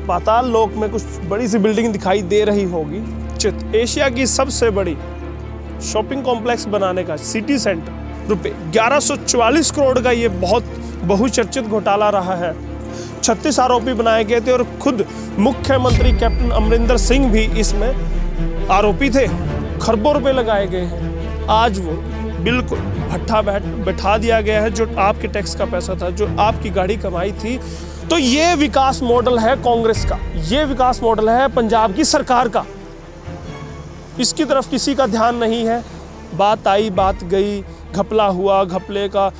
पाताल लोक में कुछ बड़ी सी बिल्डिंग दिखाई दे रही होगी। एशिया की सबसे बड़ी शॉपिंग कॉम्प्लेक्स बनाने का सिटी सेंटर रुपए 1144 करोड़ का ये बहुत बहुचर्चित घोटाला रहा है। 36 आरोपी बनाए गए थे और खुद मुख्यमंत्री कैप्टन अमरिंदर सिंह भी इसमें आरोपी थे। खरबों रुपए लगाए गए हैं। आज वो बिल्कुल भट्ठा बैठा दिया गया है। जो आपके टैक्स का पैसा था, जो आपकी गाड़ी कमाई थी। तो ये विकास मॉडल है कांग्रेस का, ये विकास मॉडल है पंजाब की सरकार का। इसकी तरफ किसी का ध्यान नहीं है। बात आई बात गई, घपला हुआ घपले का।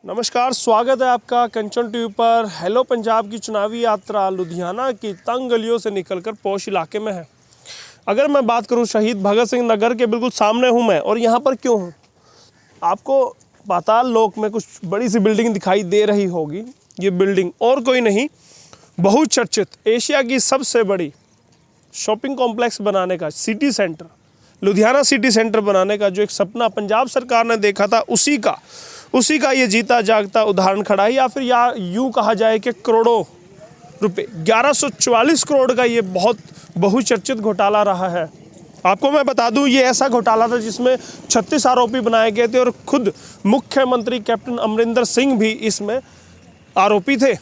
नमस्कार, स्वागत है आपका कंचन टीवी पर। हेलो पंजाब की चुनावी यात्रा लुधियाना की तंग गलियों से निकलकर पौष इलाके में है। अगर मैं बात करूं शहीद भगत सिंह नगर के बिल्कुल सामने हूं मैं, और यहां पर क्यों हूं? आपको पाताल लोक में कुछ बड़ी सी बिल्डिंग दिखाई दे रही होगी। ये बिल्डिंग और कोई नहीं, बहुचर्चित एशिया की सबसे बड़ी शॉपिंग कॉम्प्लेक्स बनाने का city centre, Ludhiana city centre बनाने का जो एक सपना पंजाब सरकार ने देखा था, उसी का ये जीता जागता उदाहरण खड़ा है। या फिर यूँ कहा जाए कि करोड़ों रुपए 1144 करोड़ का ये बहुत बहुचर्चित घोटाला रहा है। आपको मैं बता दूं, ये ऐसा घोटाला था जिसमें 36 आरोपी बनाए गए थे और खुद मुख्यमंत्री कैप्टन अमरिंदर सिंह भी इसमें आरोपी थे।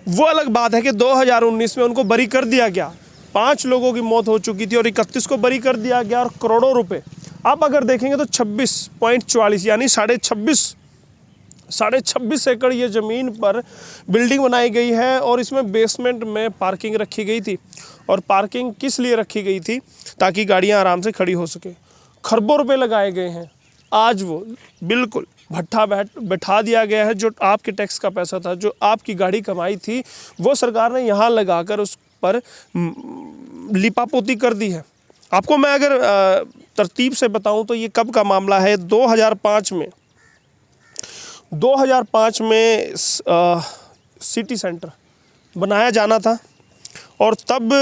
वो अलग बात है कि 2019 में उनको बरी कर दिया गया। 5 लोगों की मौत हो चुकी थी और 31 को बरी कर दिया गया, और करोड़ों रुपए आप अगर देखेंगे तो 26.44 यानी 26.5 एकड़ ये ज़मीन पर बिल्डिंग बनाई गई है। और इसमें बेसमेंट में पार्किंग रखी गई थी। और पार्किंग किस लिए रखी गई थी? ताकि गाड़ियां आराम से खड़ी हो सके। खरबों रुपए लगाए गए हैं। आज वो बिल्कुल भट्ठा बैठा दिया गया है। जो आपके टैक्स का पैसा था, जो आपकी गाड़ी कमाई थी, वो सरकार ने यहाँ लगाकर उस पर लिपापोती कर दी है। आपको मैं अगर तरतीब से बताऊं तो ये कब का मामला है? 2005 में सिटी सेंटर बनाया जाना था, और तब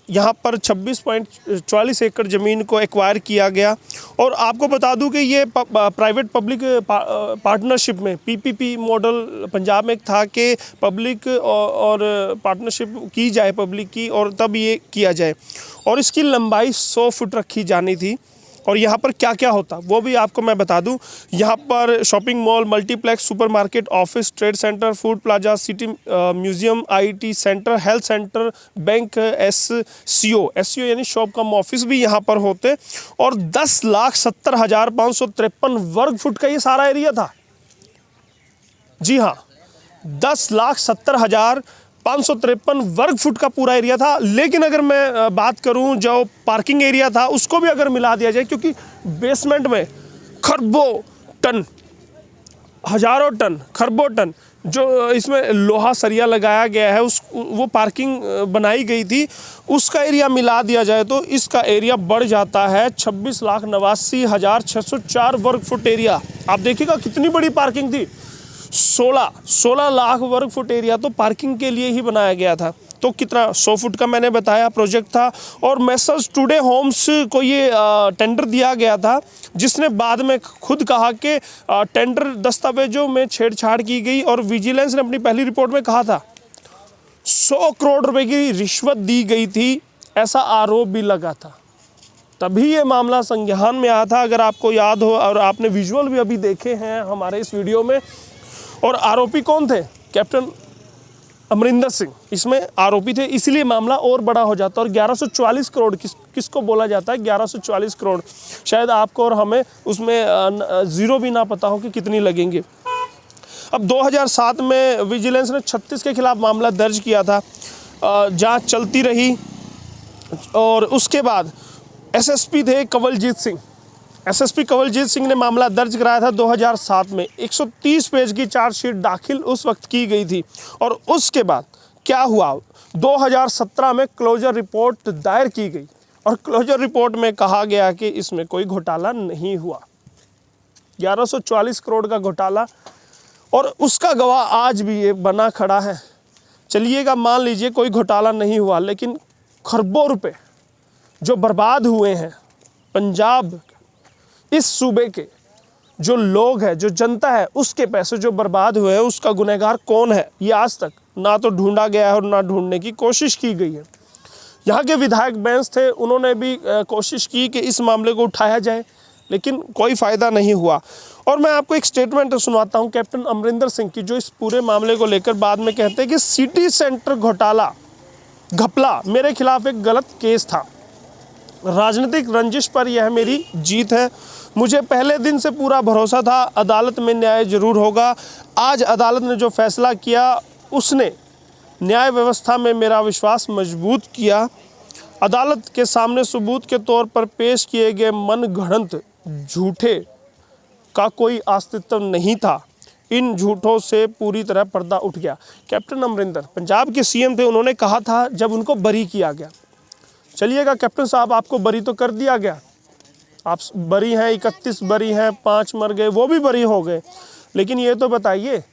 यहाँ पर 26.44 एकड़ ज़मीन को एक्वायर किया गया। और आपको बता दूं कि ये प्राइवेट पब्लिक पार्टनरशिप में पीपीपी मॉडल पंजाब में था कि पब्लिक और पार्टनरशिप की जाए पब्लिक की, और तब ये किया जाए। और इसकी लंबाई 100 फुट रखी जानी थी। और यहाँ पर क्या क्या होता वो भी आपको मैं बता दूं। यहाँ पर shopping mall, multiplex, supermarket, office, trade centre, food plaza, city museum, IT centre, health centre, bank, SCO यानी शॉप कम ऑफिस भी यहाँ पर होते। और 10,70,553 वर्ग फुट का ये सारा एरिया था। जी हाँ, 10,70,553 वर्ग फुट का पूरा एरिया था। लेकिन अगर मैं बात करूं जो पार्किंग एरिया था उसको भी अगर मिला दिया जाए, क्योंकि बेसमेंट में खरबों टन, हजारों टन, खरबों टन जो इसमें लोहा सरिया लगाया गया है, वो पार्किंग बनाई गई थी, उसका एरिया मिला दिया जाए तो इसका एरिया बढ़ जाता है 26,89,604 वर्ग फुट एरिया। आप देखिएगा कितनी बड़ी पार्किंग थी। 16 लाख वर्ग फुट एरिया तो पार्किंग के लिए ही बनाया गया था। तो कितना 100 फुट का मैंने बताया प्रोजेक्ट था। और मेसर्स टुडे होम्स को ये टेंडर दिया गया था, जिसने बाद में खुद कहा कि टेंडर दस्तावेजों में छेड़छाड़ की गई। और विजिलेंस ने अपनी पहली रिपोर्ट में कहा था 100 करोड़ रुपए की रिश्वत दी गई थी, ऐसा आरोप भी लगा था। तभी ये मामला संज्ञान में आया था, अगर आपको याद हो, और आपने विजुअल भी अभी देखे हैं हमारे इस वीडियो में। और आरोपी कौन थे? कैप्टन अमरिंदर सिंह इसमें आरोपी थे, इसलिए मामला और बड़ा हो जाता। और 1144 करोड़ किसको बोला जाता है? 1144 करोड़ शायद आपको और हमें उसमें ज़ीरो भी ना पता हो कि कितनी लगेंगे। अब 2007 में विजिलेंस ने 36 के खिलाफ मामला दर्ज किया था। जांच चलती रही, और उसके बाद एसएसपी थे कंवलजीत सिंह। एसएसपी कंवलजीत सिंह ने मामला दर्ज कराया था 2007 में। 130 पेज की चार्जशीट दाखिल उस वक्त की गई थी। और उसके बाद क्या हुआ? 2017 में क्लोजर रिपोर्ट दायर की गई, और क्लोजर रिपोर्ट में कहा गया कि इसमें कोई घोटाला नहीं हुआ। 1144 करोड़ का घोटाला, और उसका गवाह आज भी ये बना खड़ा है। चलिएगा, मान लीजिए कोई घोटाला नहीं हुआ, लेकिन खरबों रुपए जो बर्बाद हुए हैं पंजाब, इस सूबे के जो लोग हैं, जो जनता है, उसके पैसे जो बर्बाद हुए हैं, उसका गुनहगार कौन है? ये आज तक ना तो ढूंढा गया है और ना ढूंढने की कोशिश की गई है। यहाँ के विधायक बेंच थे, उन्होंने भी कोशिश की कि इस मामले को उठाया जाए, लेकिन कोई फ़ायदा नहीं हुआ। और मैं आपको एक स्टेटमेंट सुनाता हूँ कैप्टन अमरिंदर सिंह की, जो इस पूरे मामले को लेकर बाद में कहते हैं कि सिटी सेंटर घोटाला घपला मेरे खिलाफ एक गलत केस था, राजनीतिक रंजिश पर यह मेरी जीत है। मुझे पहले दिन से पूरा भरोसा था अदालत में न्याय जरूर होगा। आज अदालत ने जो फैसला किया उसने न्याय व्यवस्था में मेरा विश्वास मजबूत किया। अदालत के सामने सबूत के तौर पर पेश किए गए मनगढ़ंत झूठे का कोई अस्तित्व नहीं था। इन झूठों से पूरी तरह पर्दा उठ गया। कैप्टन अमरिंदर पंजाब के सीएम थे, उन्होंने कहा था जब उनको बरी किया गया, चलिएगा कैप्टन साहब आपको बरी तो कर दिया गया, आप बरी हैं, 31 बरी हैं, 5 मर गए, वो भी बरी हो गए, लेकिन ये तो बताइए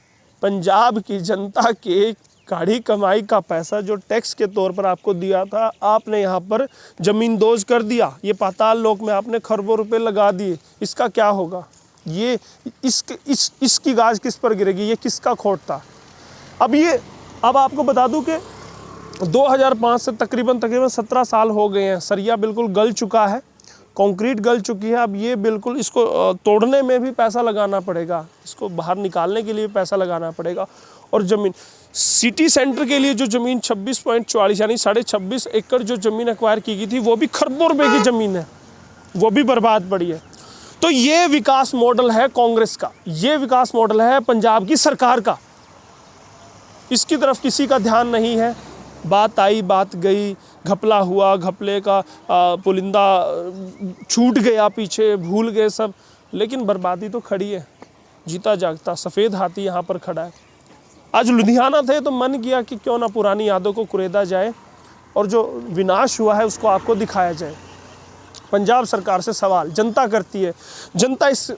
पंजाब की जनता के गाढ़ी कमाई का पैसा जो टैक्स के तौर पर आपको दिया था, आपने यहाँ पर ज़मींदोज कर दिया। ये पाताल लोक में आपने खरबों रुपए लगा दिए, इसका क्या होगा? ये इसकी गाज किस पर गिरेगी? ये किसका खोट था? अब आपको बता दूं कि 2005 से तकरीबन 17 साल हो गए हैं। सरिया बिल्कुल गल चुका है, कंक्रीट गल चुकी है। अब ये बिल्कुल इसको तोड़ने में भी पैसा लगाना पड़ेगा, इसको बाहर निकालने के लिए पैसा लगाना पड़ेगा। और ज़मीन सिटी सेंटर के लिए जो ज़मीन 26.44 यानी 26.5 एकड़ जो ज़मीन एक्वायर की गई थी, वो भी खरबों रुपए की ज़मीन है, वो भी बर्बाद पड़ी है। तो ये विकास मॉडल है कांग्रेस का, ये विकास मॉडल है पंजाब की सरकार का। इसकी तरफ किसी का ध्यान नहीं है। बात आई बात गई, घपला हुआ, घपले का पुलिंदा छूट गया पीछे, भूल गए सब, लेकिन बर्बादी तो खड़ी है। जीता जागता सफ़ेद हाथी यहाँ पर खड़ा है। आज लुधियाना थे तो मन किया कि क्यों ना पुरानी यादों को कुरेदा जाए और जो विनाश हुआ है उसको आपको दिखाया जाए। पंजाब सरकार से सवाल जनता करती है, जनता इस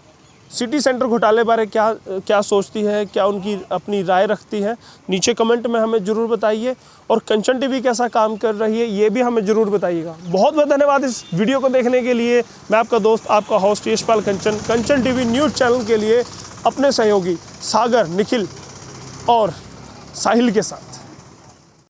सिटी सेंटर घोटाले बारे क्या सोचती है, क्या उनकी अपनी राय रखती है, नीचे कमेंट में हमें ज़रूर बताइए। और कंचन टीवी कैसा काम कर रही है ये भी हमें ज़रूर बताइएगा। बहुत बहुत धन्यवाद इस वीडियो को देखने के लिए। मैं आपका दोस्त, आपका होस्ट यशपाल कंचन टीवी न्यूज़ चैनल के लिए अपने सहयोगी सागर, निखिल और साहिल के साथ।